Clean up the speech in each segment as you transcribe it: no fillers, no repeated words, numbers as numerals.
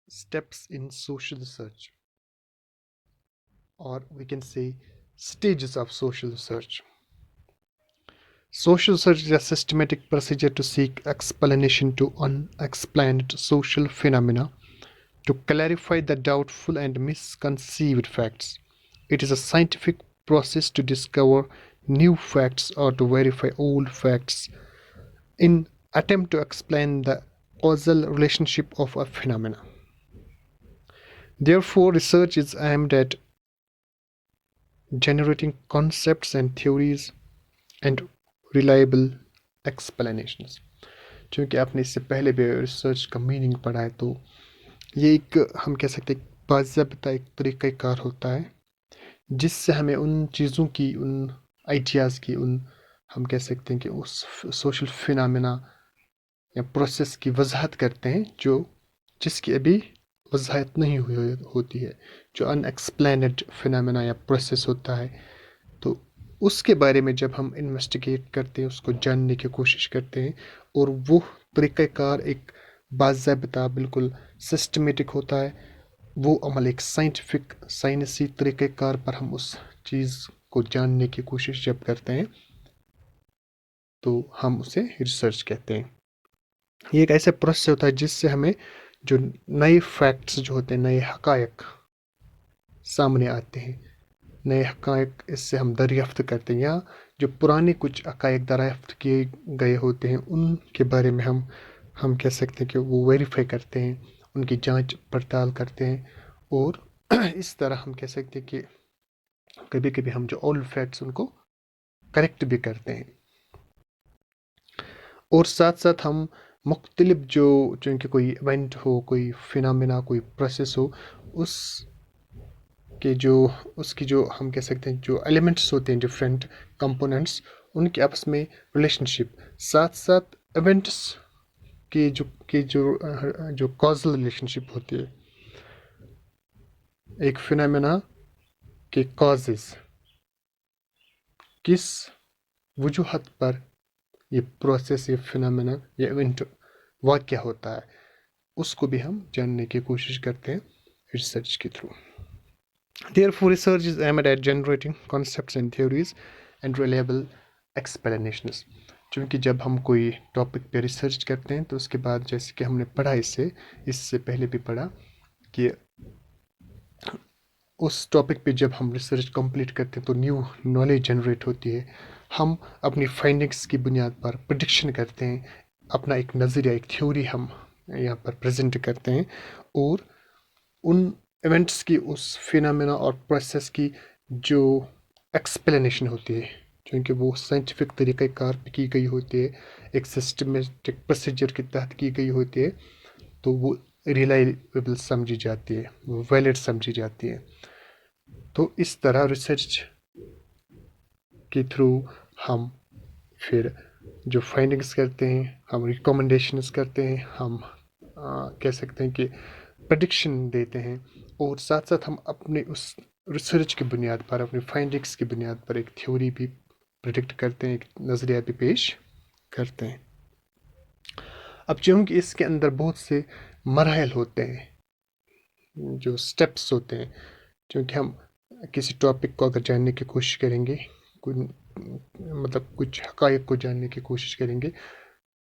steps in social research, or we can say stages of social research. Social research is a systematic procedure to seek explanation to unexplained social phenomena, to clarify the doubtful and misconceived facts. It is a scientific process to discover new facts or to verify old facts in attempt to explain the causal relationship of a phenomena. Therefore, research is aimed at generating concepts and theories and reliable explanations. چونکہ آپ نے اس سے پہلے بھی research کا meaning پڑھا ہے تو یہ ایک ہم کہہ سکتے ہیں باضابطہ ایک طریقہ کار ہوتا ہے جس سے ہمیں ان چیزوں کی ان آئیڈیاز کی ان ہم کہہ سکتے ہیں کہ اس سوشل فینامنا یا پروسیس کی وضاحت کرتے ہیں جس کی ابھی وضاحت نہیں ہوئی ہوتی ہے، جو ان ایکسپلینڈ فینامنا یا پروسیس ہوتا ہے. تو اس کے بارے میں جب ہم انویسٹیگیٹ کرتے ہیں، اس کو جاننے کی کوشش کرتے ہیں، اور وہ طریقہ کار ایک باضابطہ بالکل سسٹمیٹک ہوتا ہے، وہ عمل ایک سائنسی طریقہ کار پر ہم اس چیز کو جاننے کی کوشش جب کرتے ہیں تو ہم اسے ریسرچ کہتے ہیں. یہ ایک ایسا پروسیس ہوتا ہے جس سے ہمیں جو نئے فیکٹس جو ہوتے ہیں، نئے حقائق سامنے آتے ہیں، نئے حقائق اس سے ہم دریافت کرتے ہیں، یا جو پرانے کچھ حقائق دریافت کیے گئے ہوتے ہیں ان کے بارے میں ہم کہہ سکتے ہیں کہ وہ ویریفائی کرتے ہیں، ان کی جانچ پڑتال کرتے ہیں، اور اس طرح ہم کہہ سکتے ہیں کہ کبھی کبھی ہم جو اولڈ فیکٹس ان کو کریکٹ بھی کرتے ہیں. اور ساتھ ساتھ ہم مختلف چونکہ کوئی ایونٹ ہو، کوئی فینامنا، کوئی پروسیس ہو، اس کی جو ہم کہہ سکتے ہیں جو ایلیمنٹس ہوتے ہیں، ڈفرینٹ کمپوننٹس، ان کے آپس میں ریلیشن شپ، ساتھ ساتھ ایونٹس کی جو کازل ریلیشن شپ ہوتی ہے، ایک فینامنا کے کازز کس وجوہات پر یہ پروسیس، یہ فینامنا، یہ ایونٹ واقع ہوتا ہے، اس کو بھی ہم جاننے کی کوشش کرتے ہیں ریسرچ کے through. Therefore, research is aimed at generating concepts and theories and reliable explanations. چونکہ جب ہم کوئی ٹاپک پہ ریسرچ کرتے ہیں تو اس کے بعد جیسے کہ ہم نے پڑھا اس سے پہلے بھی پڑھا کہ اس ٹاپک پہ جب ہم ریسرچ کمپلیٹ کرتے ہیں تو نیو نالج جنریٹ ہوتی ہے. ہم اپنی فائنڈنگس کی بنیاد پر پریڈکشن کرتے ہیں، اپنا ایک نظریہ، ایک تھیوری ہم یہاں پر پریزنٹ کرتے ہیں، اور ان ایونٹس کی، اس فینامنا اور پروسیس کی جو ایکسپلینیشن ہوتی ہے، چونکہ وہ سائنٹیفک طریقہ کار پہ کی گئی ہوتی ہے، ایک سسٹمیٹک پروسیجر کے تحت کی گئی ہوتی ہے، تو وہ ریلائبل سمجھی جاتی ہے، وہ ویلڈ سمجھی جاتی ہے. تو اس طرح ریسرچ کے تھرو ہم پھر جو فائنڈنگس کرتے ہیں، ہم ریکمنڈیشنز کرتے ہیں، ہم کہہ سکتے ہیں کہ پریڈکشن دیتے ہیں، اور ساتھ ساتھ ہم اپنے اس ریسرچ کی بنیاد پر، اپنی فائنڈنگس کی بنیاد پر ایک تھیوری بھی پریڈکٹ کرتے ہیں، ایک نظریہ بھی پیش کرتے ہیں. اب چونکہ اس کے اندر بہت سے مراحل ہوتے ہیں، جو سٹیپس ہوتے ہیں، چونکہ ہم کسی ٹاپک کو اگر جاننے کی کوشش کریں گے، مطلب کچھ حقائق کو جاننے کی کوشش کریں گے،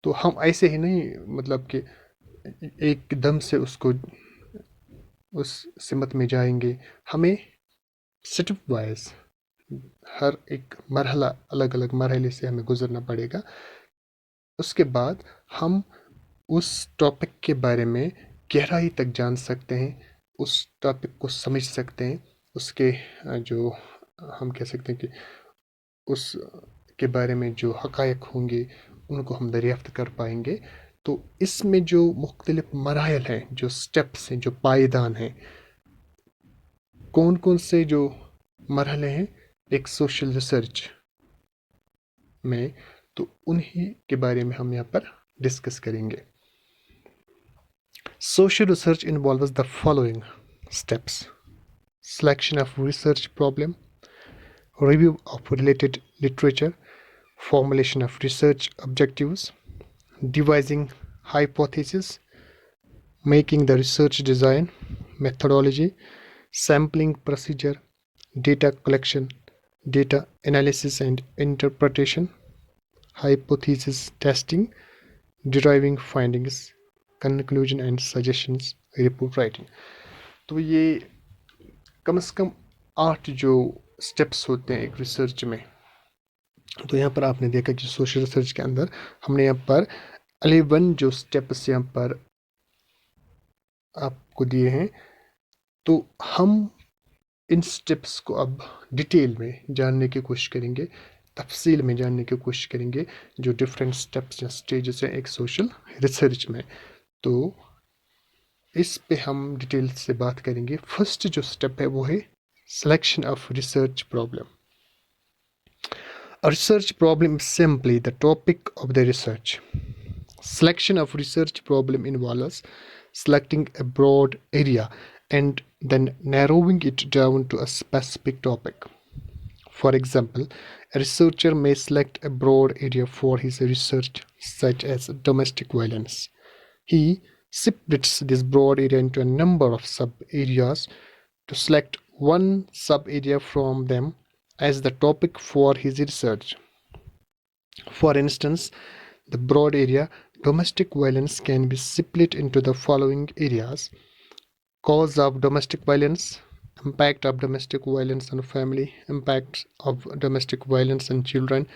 تو ہم ایسے ہی نہیں مطلب کہ ایک دم سے اس سمت میں جائیں گے. ہمیں سٹیپ وائز ہر ایک مرحلہ، الگ الگ مرحلے سے ہمیں گزرنا پڑے گا. اس کے بعد ہم اس ٹاپک کے بارے میں گہرائی تک جان سکتے ہیں، اس ٹاپک کو سمجھ سکتے ہیں، اس کے جو ہم کہہ سکتے ہیں کہ اس کے بارے میں جو حقائق ہوں گے ان کو ہم دریافت کر پائیں گے. تو اس میں جو مختلف مراحل ہیں، جو سٹیپس ہیں، جو پائیدان ہیں، کون سے جو مرحلے ہیں ایک سوشل ریسرچ میں، تو انہی کے بارے میں ہم یہاں پر ڈسکس کریں گے. Social research involves the following steps: selection of research problem, review of related literature, formulation of research objectives, devising hypotheses, making the research design, methodology, sampling procedure, data collection, data analysis and interpretation, hypothesis testing, deriving findings, conclusion and suggestions, report writing. تو یہ کم از کم 8 جو steps ہوتے ہیں ایک research میں. تو یہاں پر آپ نے دیکھا کہ سوشل ریسرچ کے اندر ہم نے یہاں پر 11 جو سٹیپس یہاں پر آپ کو دیے ہیں. تو ہم ان سٹیپس کو اب ڈیٹیل میں جاننے کی کوشش کریں گے, تفصیل میں جاننے کی کوشش کریں گے جو ڈفرینٹ سٹیپس یا سٹیجز ہیں ایک سوشل ریسرچ میں. تو اس پہ ہم ڈیٹیل سے بات کریں گے. فرسٹ جو سٹیپ ہے وہ ہے selection of research problem. A research problem is simply the topic of the research. Selection of research problem involves selecting a broad area and then narrowing it down to a specific topic. For example, a researcher may select a broad area for his research, such as domestic violence. He splits this broad area into a number of sub-areas to select one sub-area from them as the topic for his research. For instance, the broad area domestic violence can be split into the following areas: cause of domestic violence, impact of domestic violence on family, impact of domestic violence on children,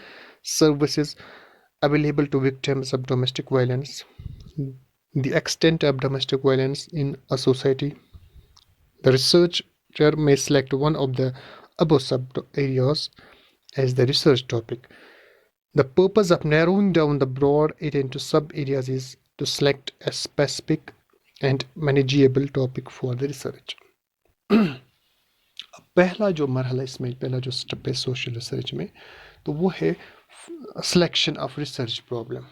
services available to victims of domestic violence, the extent of domestic violence in a society. The researcher may select one of the above sub-areas as the research topic. The purpose of narrowing down the broad area into sub-areas is to select a specific and manageable topic for the research. پہلا جو مرحلہ اس میں, پہلا جو step ہے social research میں, تو وہ ہے سلیکشن آف ریسرچ پرابلم.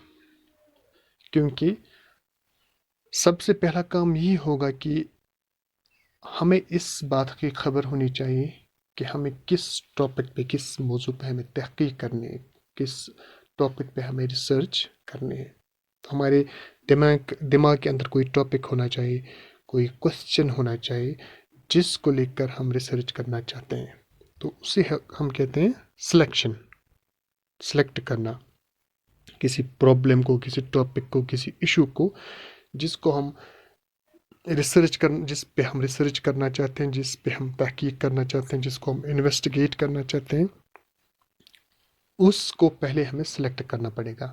کیونکہ سب سے پہلا کام یہ ہوگا کہ ہمیں اس بات کی خبر ہونی چاہیے کہ ہمیں کس ٹاپک پہ, کس موضوع پہ ہمیں تحقیق کرنی ہے, کس ٹاپک پہ ہمیں ریسرچ کرنی ہے. ہمارے دماغ کے اندر کوئی ٹاپک ہونا چاہیے, کوئی کوشچن ہونا چاہیے جس کو لے کر ہم ریسرچ کرنا چاہتے ہیں. تو اسے ہم کہتے ہیں سلیکشن, سلیکٹ کرنا کسی پرابلم کو, کسی ٹاپک کو, کسی ایشو کو جس کو ہم جس پہ ہم ریسرچ کرنا چاہتے ہیں, جس پہ ہم تحقیق کرنا چاہتے ہیں, جس کو ہم انویسٹیگیٹ کرنا چاہتے ہیں, اس کو پہلے ہمیں سلیکٹ کرنا پڑے گا.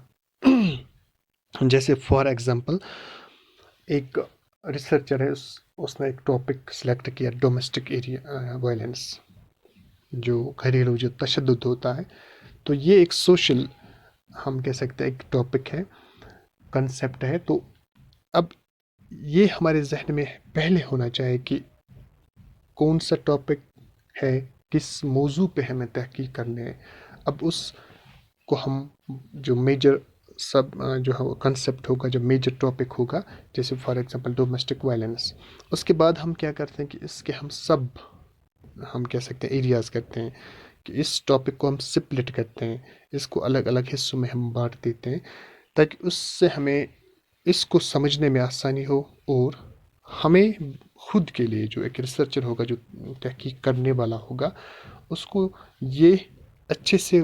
جیسے فار ایگزامپل ایک ریسرچر ہے, اس نے ایک ٹاپک سلیکٹ کیا ڈومیسٹک ایریا وائلنس, جو گھریلو جو تشدد ہوتا ہے. تو یہ ایک سوشل ہم کہہ سکتے ہیں ایک ٹاپک ہے, کنسیپٹ ہے. تو اب یہ ہمارے ذہن میں پہلے ہونا چاہیے کہ کون سا ٹاپک ہے, کس موضوع پہ ہمیں تحقیق کرنے ہے. اب اس کو ہم جو میجر جو کنسیپٹ ہوگا, جو میجر ٹاپک ہوگا, جیسے فار ایگزامپل ڈومیسٹک وائلنس, اس کے بعد ہم کیا کرتے ہیں کہ اس کے ہم کہہ سکتے ہیں ایریاز کرتے ہیں کہ اس ٹاپک کو ہم سپلٹ کرتے ہیں, اس کو الگ الگ حصوں میں ہم بانٹ دیتے ہیں تاکہ اس سے ہمیں اس کو سمجھنے میں آسانی ہو, اور ہمیں خود کے لیے جو ایک ریسرچر ہوگا, جو تحقیق کرنے والا ہوگا, اس کو یہ اچھے سے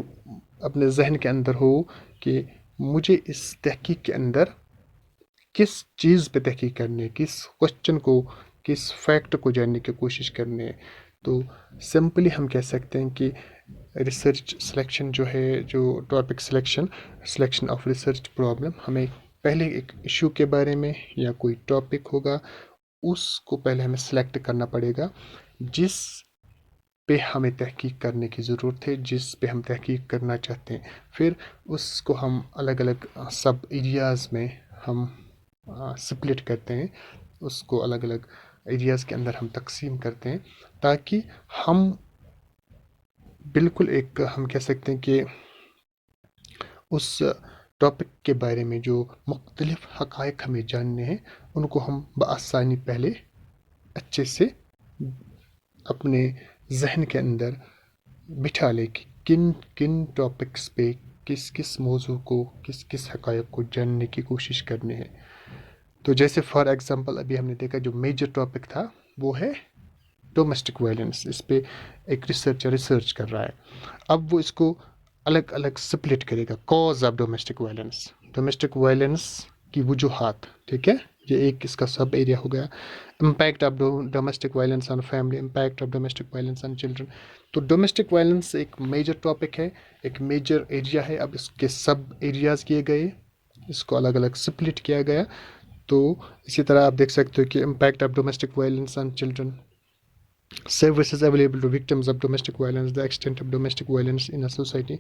اپنے ذہن کے اندر ہو کہ مجھے اس تحقیق کے اندر کس چیز پہ تحقیق کرنے, کس کوشچن کو, کس فیکٹ کو جاننے کی کوشش کرنے. تو سمپلی ہم کہہ سکتے ہیں کہ ریسرچ سلیکشن جو ہے, جو topic selection of research problem, ہمیں پہلے ایک ایشو کے بارے میں یا کوئی ٹاپک ہوگا, اس کو پہلے ہمیں سلیکٹ کرنا پڑے گا جس پہ ہمیں تحقیق کرنے کی ضرورت ہے, جس پہ ہم تحقیق کرنا چاہتے ہیں. پھر اس کو ہم الگ الگ سب ایریاز میں ہم سپلٹ کرتے ہیں, اس کو الگ الگ ایریاز کے اندر ہم تقسیم کرتے ہیں تاکہ ہم بالکل ایک ہم کہہ سکتے ہیں کہ اس ٹاپک کے بارے میں جو مختلف حقائق ہمیں جاننے ہیں, ان کو ہم بآسانی پہلے اچھے سے اپنے ذہن کے اندر بٹھا لے کہ کن کن ٹاپکس پہ کس کس موضوع کو, کس کس حقائق کو جاننے کی کوشش کرنی ہے. تو جیسے فار ایگزامپل ابھی ہم نے دیکھا جو میجر ٹاپک تھا وہ ہے ڈومیسٹک وائلنس. اس پہ ایک ریسرچر ریسرچ کر رہا ہے. اب وہ اس کو الگ الگ سپلٹ کرے گا. Cause of domestic violence, domestic violence کی وجوہات، ٹھیک ہے، یہ ایک اس کا سب ایریا ہو گیا. Impact of domestic violence on family, impact of domestic violence on children. تو ڈومیسٹک وائلنس ایک میجر ٹاپک ہے، ایک میجر ایریا ہے. اب اس کے سب ایریاز کیے گئے، اس کو الگ الگ سپلٹ کیا گیا. تو اسی طرح آپ دیکھ سکتے ہو کہ impact of domestic violence on children, services available to victims of domestic violence, the extent of domestic violence in society.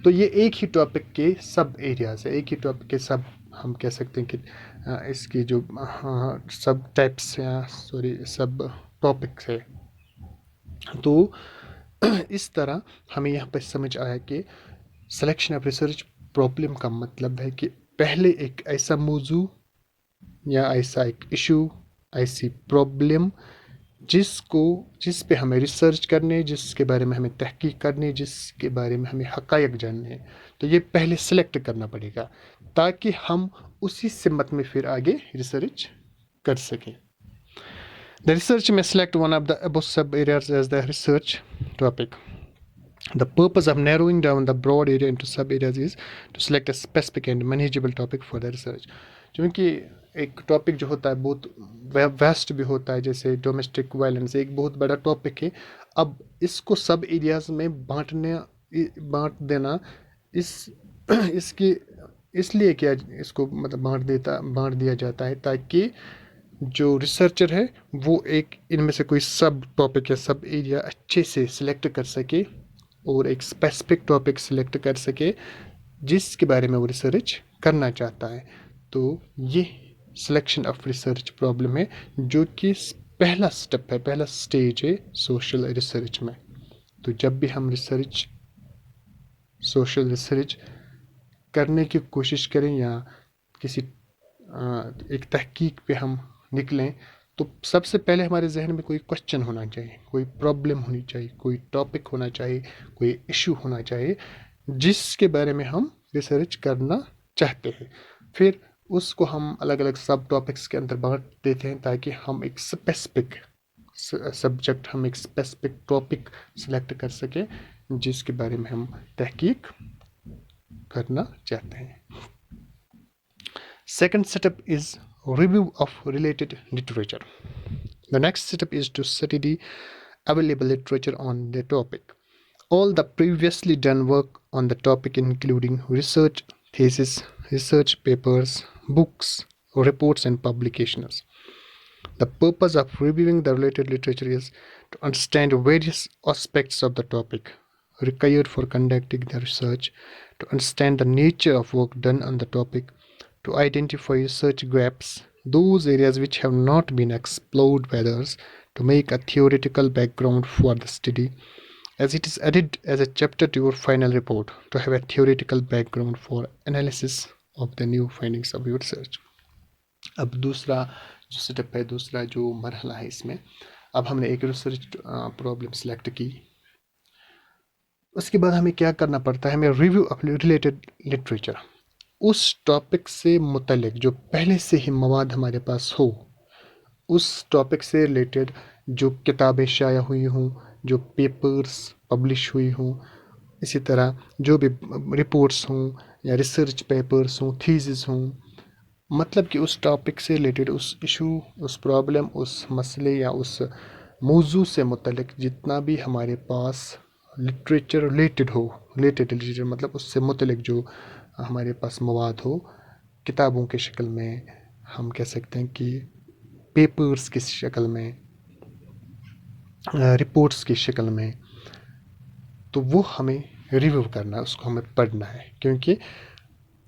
تو یہ ایک ہی ٹاپک کے سب ایریاز ہے، ایک ہی ٹاپک کے سب، ہم کہہ سکتے ہیں کہ اس کی جو سب ٹائپس یا سب ٹاپکس ہے. تو اس طرح ہمیں یہاں پہ سمجھ آیا کہ سلیکشن آف ریسرچ پرابلم کا مطلب ہے کہ پہلے ایک ایسا موضوع یا ایسا ایک ایشو، ایسی پرابلم جس پہ ہمیں ریسرچ کرنے، جس کے بارے میں ہمیں تحقیق کرنی، جس کے بارے میں ہمیں حقائق جاننے ہیں، تو یہ پہلے سلیکٹ کرنا پڑے گا تاکہ ہم اسی سمت میں پھر آگے ریسرچ کر سکیں. The research may select one of the above sub-areas as the research topic. The purpose of narrowing down the broad area into sub-areas is to select a specific and manageable topic for the research. چونکہ ایک topic جو ہوتا ہے بہت waste بھی ہوتا ہے، جیسے ڈومیسٹک وائلنس ایک بہت بڑا ٹاپک ہے. اب اس کو سب ایریاز میں بانٹ دینا اس لیے کیا اس کو مطلب بانٹ دیا جاتا ہے تاکہ جو ریسرچر ہے وہ ایک ان میں سے کوئی سب ٹاپک یا سب ایریا اچھے سے سلیکٹ کر سکے اور ایک اسپیسیفک ٹاپک سلیکٹ کر سکے جس کے بارے میں وہ ریسرچ کرنا چاہتا ہے. تو یہ سلیکشن آف ریسرچ پرابلم ہے جو کہ پہلا سٹیپ ہے، پہلا سٹیج ہے سوشل ریسرچ میں. تو جب بھی ہم سوشل ریسرچ کرنے کی کوشش کریں یا کسی ایک تحقیق پہ ہم نکلیں تو سب سے پہلے ہمارے ذہن میں کوئی کوشچن ہونا چاہیے، کوئی پرابلم ہونی چاہیے، کوئی ٹاپک ہونا چاہیے، کوئی ایشو ہونا چاہیے جس کے بارے میں ہم ریسرچ کرنا چاہتے ہیں. پھر اس کو ہم الگ الگ سب ٹاپکس کے اندر بانٹ دیتے ہیں تاکہ ہم ایک اسپیسیفک سبجیکٹ، ہم ایک اسپیسیفک ٹاپک سلیکٹ کر سکیں جس کے بارے میں ہم تحقیق کرنا چاہتے ہیں. Second step is review of related literature. The next step is to study the available literature on the topic. All the previously done work on the topic, including research thesis, research papers, books, reports, and publications. The purpose of reviewing the related literature is to understand various aspects of the topic required for conducting the research, to understand the nature of work done on the topic, to identify research gaps, those areas which have not been explored by others, to make a theoretical background for the study, as it is added as a chapter to your final report, to have a theoretical background for analysis of the new findings of your research. اب دوسرا جو step ہے، دوسرا جو مرحلہ ہے اس میں، اب ہم نے ایک ریسرچ پرابلم سلیکٹ کی. اس کے بعد ہمیں کیا کرنا پڑتا ہے؟ ہمیں ریویو آف ریلیٹڈ لٹریچر، اس ٹاپک سے متعلق جو پہلے سے ہی مواد ہمارے پاس ہو، اس ٹاپک سے ریلیٹڈ جو کتابیں شائع ہوئی ہوں، جو پیپرز پبلش ہوئی ہوں، اسی طرح جو بھی رپورٹس ہوں یا ریسرچ پیپرز ہوں، تھیسز ہوں، مطلب کہ اس ٹاپک سے ریلیٹڈ، اس ایشو، اس پرابلم، اس مسئلے یا اس موضوع سے متعلق جتنا بھی ہمارے پاس لٹریچر ریلیٹڈ لٹریچر مطلب اس سے متعلق جو ہمارے پاس مواد ہو، کتابوں کے شکل میں، ہم کہہ سکتے ہیں کہ پیپرز کی شکل میں، رپورٹس کی شکل میں، تو وہ ہمیں ریویو کرنا ہے، اس کو ہمیں پڑھنا ہے. کیونکہ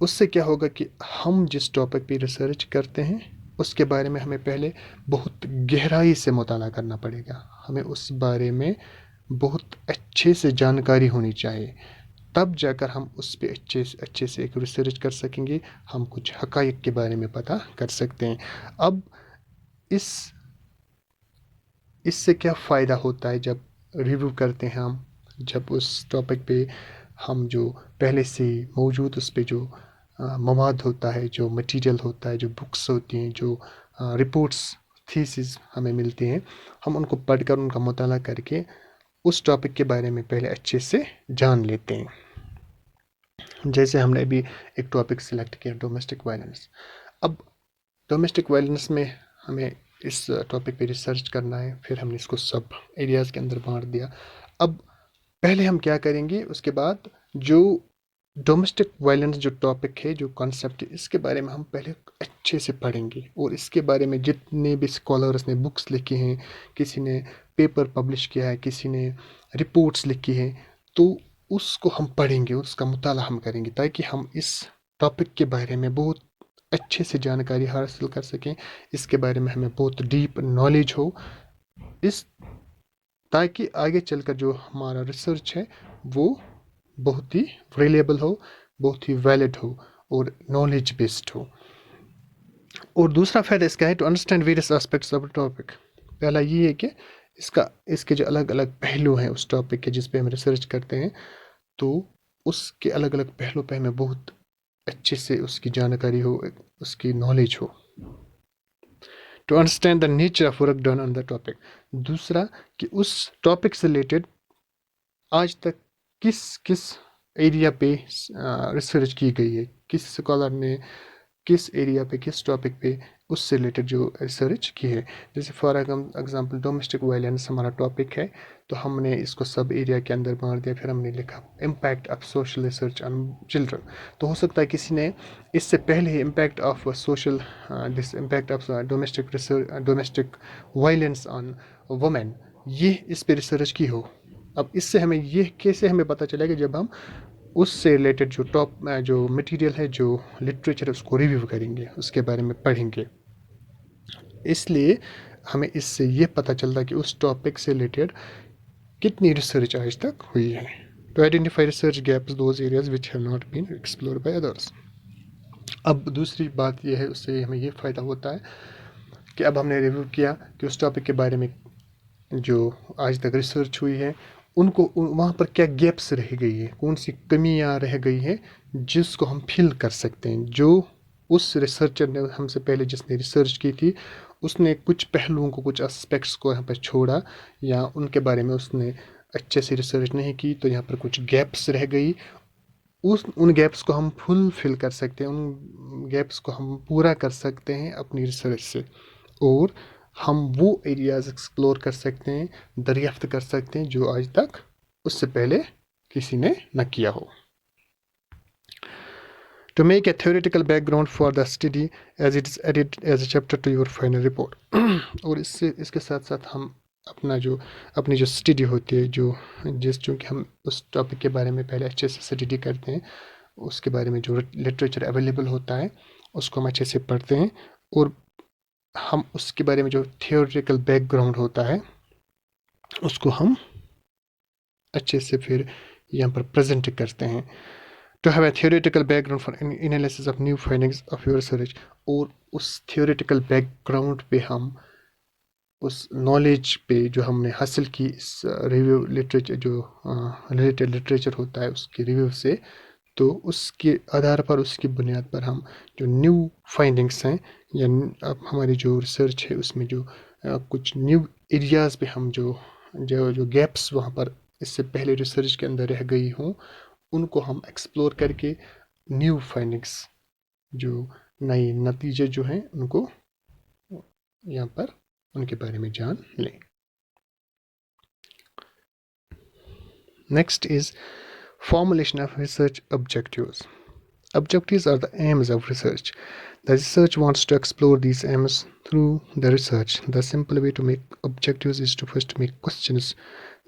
اس سے کیا ہوگا کہ ہم جس ٹاپک پہ ریسرچ کرتے ہیں اس کے بارے میں ہمیں پہلے بہت گہرائی سے مطالعہ کرنا پڑے گا، ہمیں اس بارے میں بہت اچھے سے جانکاری ہونی چاہیے، تب جا کر ہم اس پہ اچھے سے ایک ریسرچ کر سکیں گے، ہم کچھ حقائق کے بارے میں پتہ کر سکتے ہیں. اب اس سے کیا فائدہ ہوتا ہے جب ریویو کرتے ہیں ہم، جب اس ٹاپک پہ ہم جو پہلے سے موجود اس پہ جو مواد ہوتا ہے، جو مٹیریل ہوتا ہے، جو بکس ہوتی ہیں، جو رپورٹس تھیسز ہمیں ملتی ہیں، ہم ان کو پڑھ کر ان کا مطالعہ کر کے اس ٹاپک کے بارے میں پہلے اچھے سے جان لیتے ہیں. جیسے ہم نے ابھی ایک ٹاپک سلیکٹ کیا ڈومیسٹک وائلنس. اب ڈومیسٹک وائلنس میں ہمیں اس ٹاپک پہ ریسرچ کرنا ہے، پھر ہم نے اس کو سب ایریاز کے اندر بانٹ دیا. اب پہلے ہم کیا کریں گے، اس کے بعد جو ڈومیسٹک وائلنس جو ٹاپک ہے، جو کانسیپٹ ہے، اس کے بارے میں ہم پہلے اچھے سے پڑھیں گے، اور اس کے بارے میں جتنے بھی اسکالرس نے بکس لکھی ہیں، کسی نے پیپر پبلش کیا ہے، کسی نے رپورٹس لکھی ہیں، تو اس کو ہم پڑھیں گے، اس کا مطالعہ ہم کریں گے، تاکہ ہم اس ٹاپک کے بارے میں بہت اچھے سے جانکاری حاصل کر سکیں، اس کے بارے میں ہمیں بہت ڈیپ نالج ہو، اس تاکہ آگے چل کر جو ہمارا ریسرچ ہے وہ بہت ہی ریلیبل ہو، بہت ہی ویلڈ ہو، اور نالج بیسڈ ہو. اور دوسرا فائدہ اس کا ہے to understand various aspects of topic. پہلا یہ ہے کہ اس کے جو الگ الگ پہلو ہیں اس ٹاپک کے جس پہ ہم ریسرچ کرتے ہیں، تو اس کے الگ الگ پہلو پہ ہمیں بہت اچھے سے اس کی جانکاری ہو، اس کی نالج ہو. To understand the nature of work done on the topic. دوسرا کہ اس ٹاپک سے ریلیٹڈ آج تک کس ایریا پہ ریسرچ کی گئی ہے، کس اسکالر نے کس ایریا پہ، کس ٹاپک پہ اس سے ریلیٹڈ جو ریسرچ کی ہے. جیسے فار ایگزامپل ڈومیسٹک وائلنس ہمارا ٹاپک ہے، تو ہم نے اس کو سب ایریا کے اندر بانٹ دیا، پھر ہم نے لکھا impact of social research on children. تو ہو سکتا ہے کسی نے اس سے پہلے ہی impact of social impact of domestic violence on women یہ اس پہ ریسرچ کی ہو. اب اس سے ہمیں یہ کیسے ہمیں پتہ چلے گا، جب ہم اس سے ریلیٹڈ جو مٹیریل ہے، جو لٹریچر ہے، اس کو ریویو کریں گے، اس کے بارے میں پڑھیں گے. اس لیے ہمیں اس سے یہ پتہ چلتا ہے کہ اس ٹاپک سے ریلیٹڈ کتنی ریسرچ آج تک ہوئی ہے. To identify research gaps those areas which have not been explored by others. اب دوسری بات یہ ہے، اس سے ہمیں یہ فائدہ ہوتا ہے کہ اب ہم نے ریویو کیا کہ اس ٹاپک کے بارے میں جو آج تک ریسرچ ہوئی ہے، ان کو وہاں پر کیا گیپس رہ گئی ہے، کون سی کمیاں رہ گئی ہیں جس کو ہم فل کر سکتے ہیں. جو اس ریسرچر نے ہم سے پہلے جس نے ریسرچ کی تھی، اس نے کچھ پہلوؤں کو، کچھ اسپیکٹس کو یہاں پر چھوڑا، یا ان کے بارے میں اس نے اچھے سے ریسرچ نہیں کی، تو یہاں پر کچھ گیپس رہ گئی. ان گیپس کو ہم فل کر سکتے ہیں، ان گیپس کو ہم پورا کر سکتے ہیں اپنی ریسرچ سے، اور ہم وہ ایریاز ایکسپلور کر سکتے ہیں، دریافت کر سکتے ہیں جو آج تک اس سے پہلے کسی نے نہ کیا ہو. To make a theoretical background for the study as it is added as a chapter to your final report. اور اس کے ساتھ ساتھ ہم اپنی جو اسٹڈی ہوتی ہے، چونکہ ہم اس ٹاپک کے بارے میں پہلے اچھے سے اسٹڈی کرتے ہیں، اس کے بارے میں جو لٹریچر اویلیبل ہوتا ہے اس کو ہم اچھے سے پڑھتے ہیں، اور ہم اس کے بارے میں جو تھیوریٹیکل بیک گراؤنڈ ہوتا ہے اس کو ہم اچھے سے پھر یہاں پر پریزنٹ کرتے ہیں. To have a theoretical background for analysis of new findings of your research. اور اس theoretical background پہ ہم اس نالج پہ جو ہم نے حاصل کی اس ریویو لٹریچر، جو ریلیٹڈ لٹریچر ہوتا ہے اس کے ریویو سے، تو اس کے آدھار پر، اس کی بنیاد پر ہم جو نیو فائنڈنگس ہیں، یا ہماری جو ریسرچ ہے اس میں جو کچھ نیو ایریاز پہ ہم جو گیپس وہاں پر اس سے پہلے ریسرچ کے اندر رہ گئی ہوں، ان کو ہم ایکسپلور کر کے نیو فائنڈنگس، جو نئے نتیجے جو ہیں، ان کو یہاں پر ان کے بارے میں جان لیں. Next is formulation of research objectives. Objectives are the aims of research. The research wants to explore these aims through the research. The simple way to make objectives is to first make questions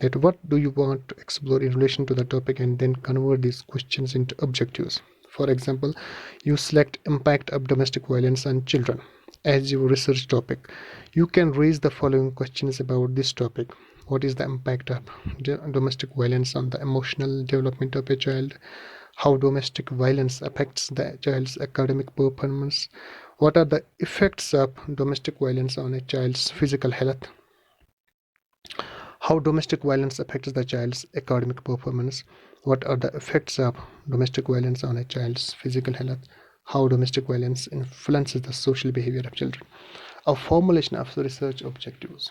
that what do you want to explore in relation to the topic, and then convert these questions into objectives. For example, you select impact of domestic violence on children as your research topic. You can raise the following questions about this topic. What is the impact of domestic violence on the emotional development of a child? How domestic violence affects the child's academic performance? What are the effects of domestic violence on a child's physical health? how domestic violence affects the child's academic performance, what are the effects of domestic violence on a child's physical health, how domestic violence influences the social behavior of children. A formulation of research objectives.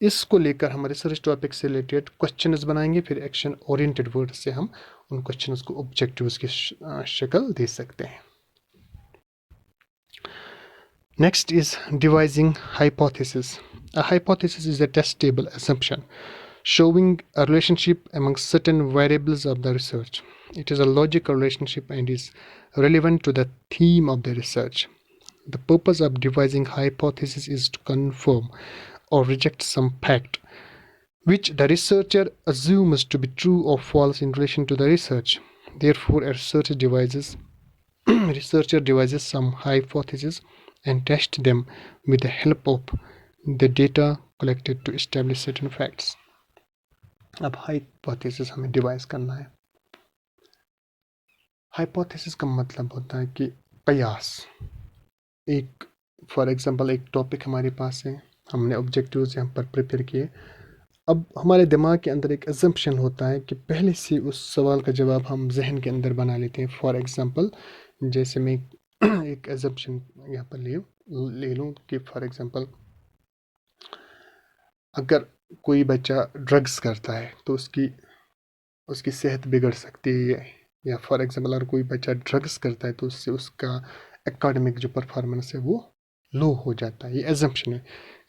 اس کو لے کر ہم research topic سے related questions بنائیں گے، پھر action oriented word سے ہم ان کوشچنز کو آبجیکٹیوز کی شکل دے سکتے ہیں۔ Next is devising hypothesis. A hypothesis is a testable assumption showing a relationship among certain variables of the research. It is a logical relationship and is relevant to the theme of the research. The purpose of devising hypothesis is to confirm or reject some fact which the researcher assumes to be true or false in relation to the research. Therefore, a researcher devises some hypotheses and tests them with the help of the data collected to establish certain facts. اب hypothesis ہمیں devise کرنا ہے۔ hypothesis کا مطلب ہوتا ہے کہ قیاس۔ ایک فار ایگزامپل ایک ٹاپک ہمارے پاس ہے، ہم نے آبجیکٹیوز یہاں پر پریپیئر کیے، اب ہمارے دماغ کے اندر ایک ایزمپشن ہوتا ہے کہ پہلے سے اس سوال کا جواب ہم ذہن کے اندر بنا لیتے ہیں۔ فار ایگزامپل جیسے میں ایک ایزمپشن یہاں پر لے لوں کہ فار ایگزامپل اگر کوئی بچہ ڈرگس کرتا ہے تو اس کی صحت بگڑ سکتی ہے، یا فار ایگزامپل اگر کوئی بچہ ڈرگس کرتا ہے تو اس سے اس کا اکیڈمک جو پرفارمنس ہے وہ لو ہو جاتا ہے۔ یہ ایزمپشن ہے،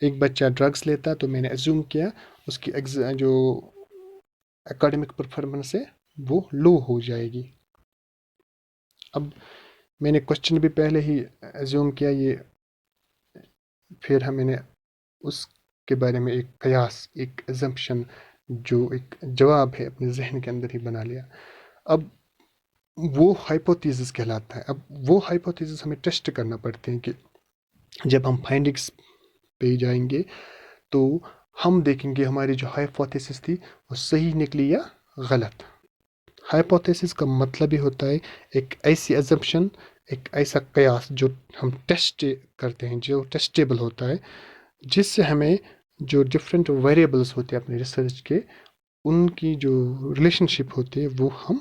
ایک بچہ ڈرگس لیتا ہے تو میں نے ایزیوم کیا اس کی جو اکیڈمک پرفارمنس ہے وہ لو ہو جائے گی۔ اب میں نے کوشچن بھی پہلے ہی ایزیوم کیا، یہ پھر میں نے اس کے بارے میں ایک قیاس، ایک ایزمپشن جو ایک جواب ہے اپنے ذہن کے اندر ہی بنا لیا۔ اب وہ ہائپوتھیسس کہلاتا ہے۔ اب وہ ہائپوتھیسس ہمیں ٹیسٹ کرنا پڑتے ہیں کہ جب ہم فائنڈنگس پہ جائیں گے تو ہم دیکھیں گے ہماری جو ہائپوتھیسس تھی وہ صحیح نکلی یا غلط۔ ہائپوتھیسس کا مطلب ہی ہوتا ہے ایک ایسی ایزمپشن، ایک ایسا قیاس جو ہم ٹیسٹ کرتے ہیں، جو ٹیسٹیبل ہوتا ہے، جس سے ہمیں جو ڈفرینٹ ویریبلس ہوتے ہیں اپنے ریسرچ کے، ان کی جو ریلیشن شپ ہوتی ہے وہ ہم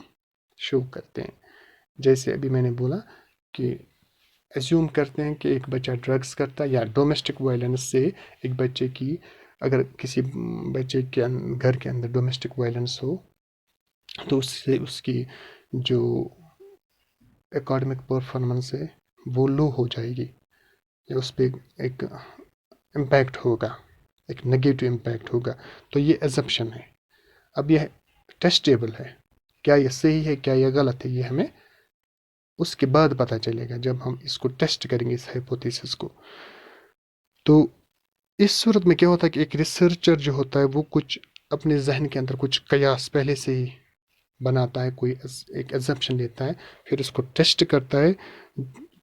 شو کرتے ہیں۔ جیسے ابھی میں نے بولا کہ ایزیوم کرتے ہیں کہ ایک بچہ ڈرگس کرتا ہے، یا ڈومیسٹک وائلنس سے ایک بچے کی، اگر کسی بچے کے گھر کے اندر ڈومیسٹک وائلنس ہو تو اس سے اس کی جو اکیڈمک پرفارمنس ہے وہ لو ہو جائے گی، یا اس پہ ایک امپیکٹ ہوگا، ایک نگیٹو امپیکٹ ہوگا۔ تو یہ ایزمپشن ہے۔ اب یہ ٹیسٹیبل ہے، کیا یہ صحیح ہے کیا یہ غلط ہے، یہ ہمیں اس کے بعد پتہ چلے گا جب ہم اس کو ٹیسٹ کریں گے اس ہائپوتھیسس کو۔ تو اس صورت میں کیا ہوتا ہے کہ ایک ریسرچر جو ہوتا ہے وہ کچھ اپنے ذہن کے اندر کچھ قیاس پہلے سے ہی بناتا ہے، کوئی ایک ایزمپشن لیتا ہے، پھر اس کو ٹیسٹ کرتا ہے۔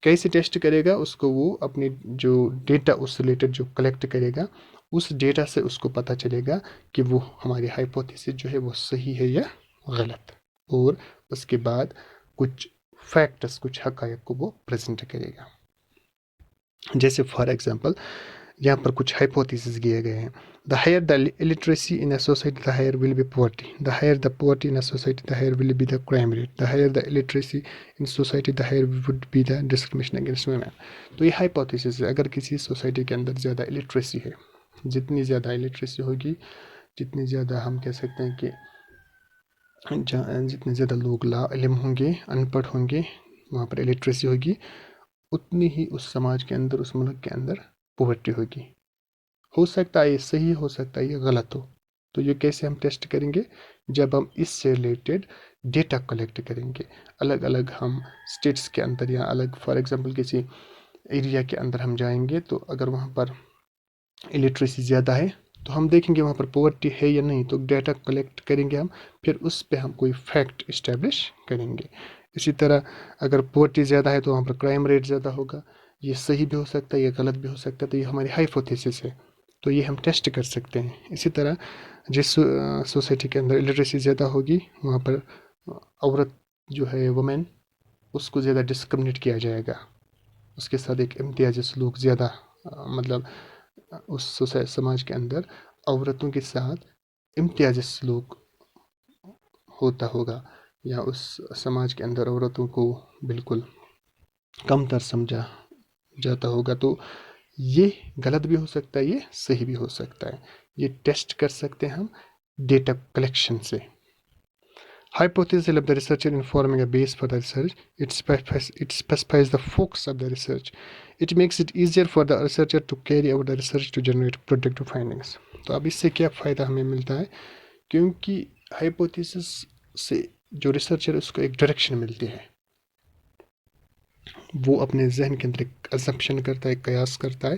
کیسے ٹیسٹ کرے گا؟ اس کو وہ اپنی جو ڈیٹا اس ریلیٹڈ جو کلیکٹ کرے گا، اس ڈیٹا سے اس کو پتہ چلے گا کہ وہ ہماری ہائپوتھیسس جو ہے وہ صحیح ہے یا غلط، اور اس کے بعد کچھ فیکٹس، کچھ حقائق کو وہ پریزنٹ کرے گا۔ جیسے فار ایگزامپل یہاں پر کچھ ہائپوتھیسز دیے گئے ہیں۔ The higher the illiteracy in a society, the higher will be poverty. The higher the poverty in a society, the higher will be the crime rate. The higher the illiteracy in society, the higher would be the discrimination against women. تو یہ hypotheses ہے، اگر کسی society کے اندر زیادہ illiteracy ہے، جتنی زیادہ الٹریسی ہوگی، جتنی زیادہ ہم کہہ سکتے ہیں کہ جتنے زیادہ لوگ لا علم ہوں گے، ان پڑھ ہوں گے، وہاں پر الٹریسی ہوگی، اتنی ہی اس سماج کے اندر، اس ملک کے اندر پوورٹی ہوگی۔ ہو سکتا ہے یہ صحیح، ہو سکتا ہے یہ غلط ہو۔ تو یہ کیسے ہم ٹیسٹ کریں گے؟ جب ہم اس سے ریلیٹڈ ڈیٹا کلیکٹ کریں گے، الگ الگ ہم اسٹیٹس کے اندر یا الگ فار ایگزامپل کسی ایریا کے اندر ہم جائیں گے، تو اگر وہاں پر الٹریسی زیادہ ہے تو ہم دیکھیں گے وہاں پر پوورٹی ہے یا نہیں، تو ڈیٹا کلیکٹ کریں گے ہم، پھر اس پہ ہم کوئی فیکٹ اسٹیبلش کریں گے۔ اسی طرح اگر پوورٹی زیادہ ہے تو وہاں پر کرائم ریٹ زیادہ ہوگا، یہ صحیح بھی ہو سکتا ہے، یہ غلط بھی ہو سکتا ہے، تو یہ ہماری ہائپوتھیسس ہے، تو یہ ہم ٹیسٹ کر سکتے ہیں۔ اسی طرح جس سوسائٹی کے اندر الٹریسی زیادہ ہوگی، وہاں پر عورت جو ہے وومین، اس کو زیادہ ڈسکرمنیٹ کیا جائے گا، اس کے ساتھ ایک امتیازی سلوک زیادہ، مطلب اس سماج کے اندر عورتوں کے ساتھ امتیازی سلوک ہوتا ہوگا، یا اس سماج کے اندر عورتوں کو بالکل کم تر سمجھا جاتا ہوگا۔ تو یہ غلط بھی ہو سکتا ہے، یہ صحیح بھی ہو سکتا ہے۔ یہ ٹیسٹ کر سکتے ہیں ہم ڈیٹا کلیکشن سے. Hypothesis help the researcher in forming a base for the research. It specifies the focus of the research. It makes it easier for the researcher to carry out the research to generate productive findings. تو اب اس سے کیا فائدہ ہمیں ملتا ہے؟ کیونکہ hypothesis سے جو ریسرچر اس کو ایک ڈائریکشن ملتی ہے، وہ اپنے ذہن کے اندر ایک ازمپشن کرتا ہے، قیاس کرتا ہے،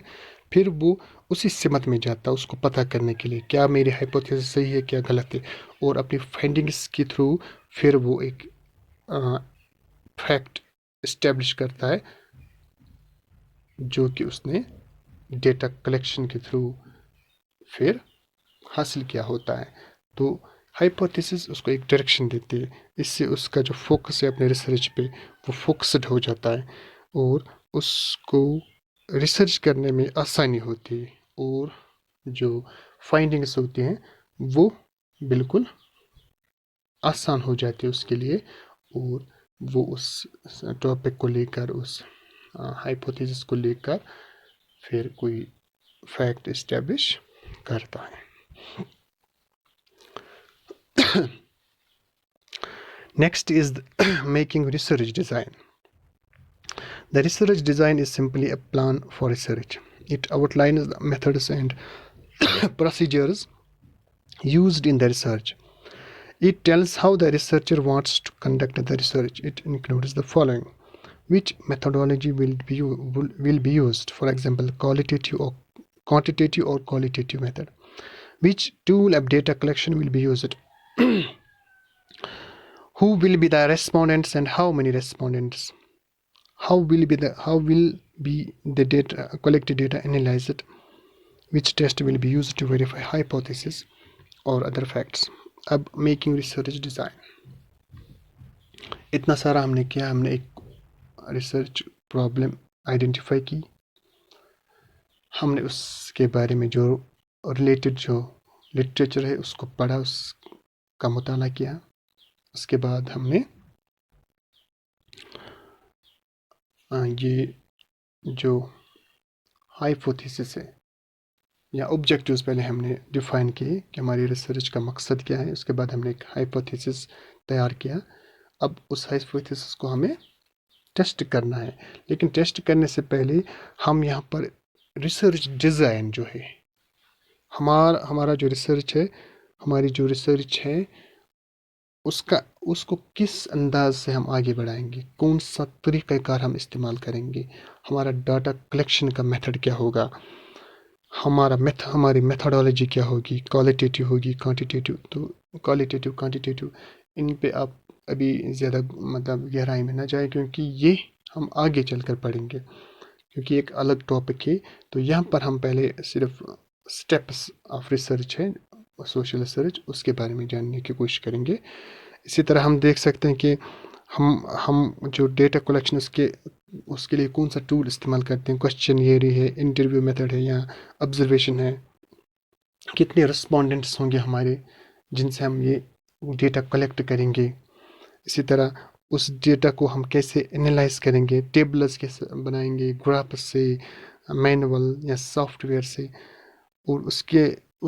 پھر وہ اسی سمت میں جاتا ہے اس کو پتہ کرنے کے لیے کیا میری ہائپوتھیسس صحیح ہے کیا غلط ہے، اور اپنی فائنڈنگس کے تھرو پھر وہ ایک فیکٹ اسٹیبلش کرتا ہے جو کہ اس نے ڈیٹا کلیکشن کے تھرو پھر حاصل کیا ہوتا ہے. تو ہائپوتھیسس اس کو ایک ڈائریکشن دیتی ہے، اس سے اس کا جو فوکس ہے اپنے ریسرچ پہ وہ فوکسڈ ہو جاتا ہے اور اس کو ریسرچ کرنے میں آسانی ہوتی ہے، اور جو فائنڈنگس ہوتی ہیں وہ بالکل آسان ہو جاتی ہے اس کے لیے، اور وہ اس ٹاپک کو لے کر اس ہائپوتھیسس کو لے کر پھر کوئی فیکٹ اسٹیبلش کرتا ہے. Next is making research design. The research design is simply a plan for research. It outlines the methods and procedures used in the research. It tells how the researcher wants to conduct the research. It includes the following: which methodology will be used, for example, quantitative or qualitative method. Which tool of data collection will be used? Who will be the respondents and how many respondents? How will be the data collected data analyzed? Which test will be used to verify hypothesis or other facts? اب making research design اتنا سارا ہم نے کیا، ہم نے ایک research problem identify کی، ہم نے اس کے بارے میں جو ریلیٹڈ جو لٹریچر ہے اس کو پڑھا، اس کا مطالعہ کیا. اس کے بعد ہم نے یہ جو ہائپوتھیسس ہے یا آبجیکٹیوز پہلے ہم نے ڈیفائن کیے کہ ہماری ریسرچ کا مقصد کیا ہے. اس کے بعد ہم نے ایک ہائپوتھیسس تیار کیا. اب اس ہائپوتھیسس کو ہمیں ٹیسٹ کرنا ہے، لیکن ٹیسٹ کرنے سے پہلے ہم یہاں پر ریسرچ ڈیزائن جو ہے، ہمارا جو ریسرچ ہے، ہماری جو ریسرچ ہے اس کو کس انداز سے ہم آگے بڑھائیں گے، کون سا طریقہ کار ہم استعمال کریں گے، ہمارا ڈاٹا کلیکشن کا میتھڈ کیا ہوگا، ہماری میتھڈالوجی کیا ہوگی، کوالٹیٹیو ہوگی کوانٹیٹیو. تو کوانٹیٹیو ان پہ آپ ابھی زیادہ مطلب گہرائی میں نہ جائیں، کیونکہ یہ ہم آگے چل کر پڑھیں گے، کیونکہ ایک الگ ٹاپک ہے. تو یہاں پر ہم پہلے صرف سٹیپس آف ریسرچ ہے، سوشل ریسرچ، اس کے بارے میں جاننے کی کوشش کریں گے. اسی طرح ہم دیکھ سکتے ہیں کہ ہم جو ڈیٹا کلیکشن اس کے لیے کون سا ٹول استعمال کرتے ہیں. کوشچنیئر ہے، انٹرویو میتھڈ ہے یا آبزرویشن ہے، کتنے رسپونڈنٹس ہوں گے ہمارے جن سے ہم یہ ڈیٹا کلیکٹ کریں گے. اسی طرح اس ڈیٹا کو ہم کیسے انالائز کریں گے، ٹیبلز کیسے بنائیں گے، گرافس سے، مینول یا سافٹ ویئر سے، اور اس کے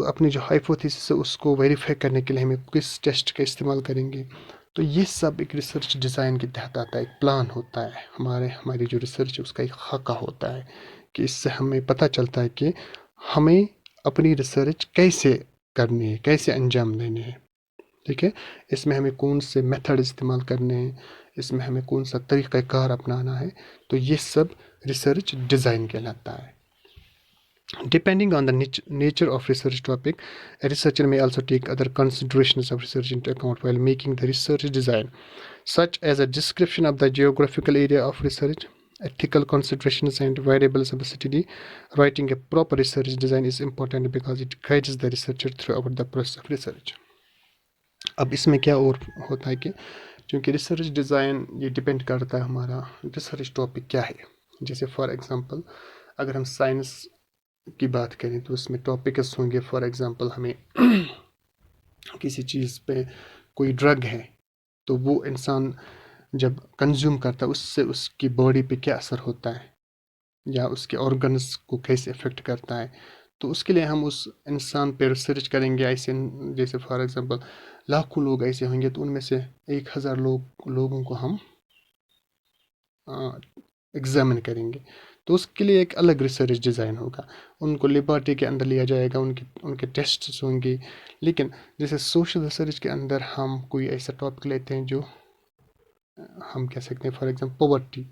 اپنی جو ہائپوتھیسس ہے اس کو ویریفائی کرنے کے لیے ہمیں کس ٹیسٹ کا استعمال کریں گے. تو یہ سب ایک ریسرچ ڈیزائن کے تحت آتا ہے، ایک پلان ہوتا ہے. ہماری جو ریسرچ ہے اس کا ایک خاکہ ہوتا ہے کہ اس سے ہمیں پتہ چلتا ہے کہ ہمیں اپنی ریسرچ کیسے کرنی ہے، کیسے انجام دینے ہے. ٹھیک ہے، اس میں ہمیں کون سے میتھڈ استعمال کرنے ہیں، اس میں ہمیں کون سا طریقہ کار اپنانا ہے. تو یہ سب ریسرچ ڈیزائن کہلاتا ہے. Depending on the nature of research topic, a researcher may also take other considerations of research into account while making the research design, such as a description of the geographical area of research, ethical considerations, and variables of the study. Writing a proper research design is important because it guides the researcher throughout the process of research. اب اس میں کیا اور ہوتا ہے کہ چونکہ research design یہ depend کرتا ہے ہمارا ریسرچ ٹاپک کیا ہے. جیسے فار ایگزامپل اگر ہم سائنس کی بات کریں تو اس میں ٹاپکس ہوں گے. فار ایگزامپل ہمیں کسی چیز پہ کوئی ڈرگ ہے تو وہ انسان جب کنزیوم کرتا ہے اس سے اس کی باڈی پہ کیا اثر ہوتا ہے یا اس کے آرگنس کو کیسے افیکٹ کرتا ہے. تو اس کے لیے ہم اس انسان پہ ریسرچ کریں گے. ایسے جیسے فار ایگزامپل لاکھوں لوگ ایسے ہوں گے تو ان میں سے 1,000 لوگوں کو ہم ایگزامن کریں گے. تو اس کے لیے ایک الگ ریسرچ ڈیزائن ہوگا. ان کو لیبارٹری کے اندر لیا جائے گا, ان کے ٹیسٹس ہوں گے. لیکن جیسے سوشل ریسرچ کے اندر ہم کوئی ایسا ٹاپک لیتے ہیں جو ہم کہہ سکتے ہیں فار ایگزامپل پاورٹی,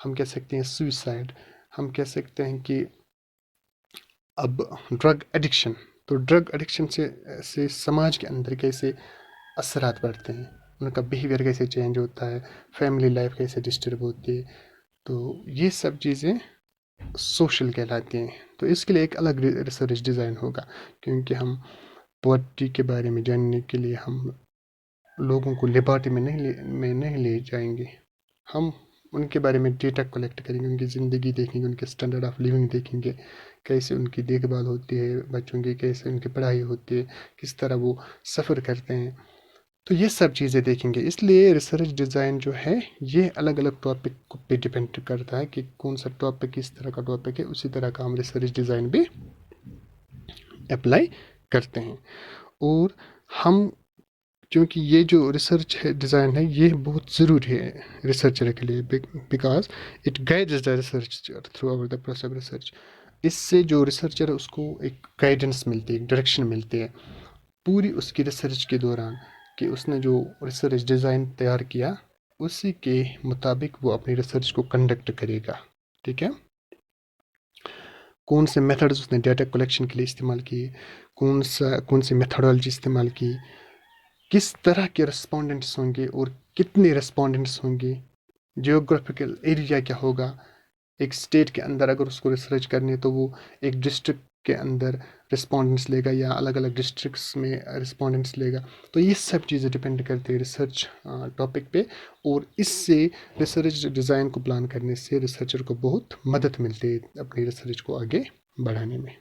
ہم کہہ سکتے ہیں سوئسائڈ, ہم کہہ سکتے ہیں کہ اب ڈرگ ایڈکشن. تو ڈرگ ایڈکشن سے سماج کے اندر کیسے اثرات پڑتے ہیں, ان کا بیہیویئر کیسے چینج ہوتا ہے, فیملی لائف کیسے ڈسٹرب ہوتی ہے. تو یہ سب چیزیں سوشل کہلاتی ہیں. تو اس کے لیے ایک الگ ریسرچ ڈیزائن ہوگا, کیونکہ ہم پاورٹی کے بارے میں جاننے کے لیے ہم لوگوں کو لیبارٹری میں نہیں لے جائیں گے. ہم ان کے بارے میں ڈیٹا کلیکٹ کریں گے, ان کی زندگی دیکھیں گے, ان کے اسٹینڈرڈ آف لیونگ دیکھیں گے, کیسے ان کی دیکھ بھال ہوتی ہے بچوں کی, کیسے ان کی پڑھائی ہوتی ہے, کس طرح وہ سفر کرتے ہیں. تو یہ سب چیزیں دیکھیں گے. اس لیے ریسرچ ڈیزائن جو ہے یہ الگ الگ ٹاپک پہ ڈپینڈ کرتا ہے کہ کون سا ٹاپک کس طرح کا ٹاپک ہے, اسی طرح کا ہم ریسرچ ڈیزائن بھی اپلائی کرتے ہیں. اور ہم کیونکہ یہ جو ریسرچ ڈیزائن ہے یہ بہت ضروری ہے ریسرچر کے لیے, because it guides the researcher throughout the process of research. اس سے جو ریسرچر ہے اس کو ایک گائیڈنس ملتی ہے, ایک ڈائریکشن ملتی ہے پوری اس کی ریسرچ کے دوران, کہ اس نے جو ریسرچ ڈیزائن تیار کیا اسی کے مطابق وہ اپنی ریسرچ کو کنڈکٹ کرے گا. ٹھیک ہے, کون سے میتھڈز اس نے ڈیٹا کلیکشن کے لیے استعمال کیے, کون سی میتھڈالوجی استعمال کی, کس طرح کے رسپونڈنٹس ہوں گے اور کتنے رسپونڈنٹس ہوں گے, جیوگرافیکل ایریا کیا ہوگا. ایک اسٹیٹ کے اندر اگر اس کو ریسرچ کرنی ہے تو وہ ایک ڈسٹرکٹ کے اندر رسپونڈنٹس لے گا یا الگ الگ ڈسٹرکٹس میں رسپونڈنٹس لے گا. تو یہ سب چیزیں ڈپینڈ کرتی ہے ریسرچ ٹاپک پہ, اور اس سے ریسرچ ڈیزائن کو پلان کرنے سے ریسرچر کو بہت مدد ملتی ہے اپنی ریسرچ کو آگے بڑھانے میں.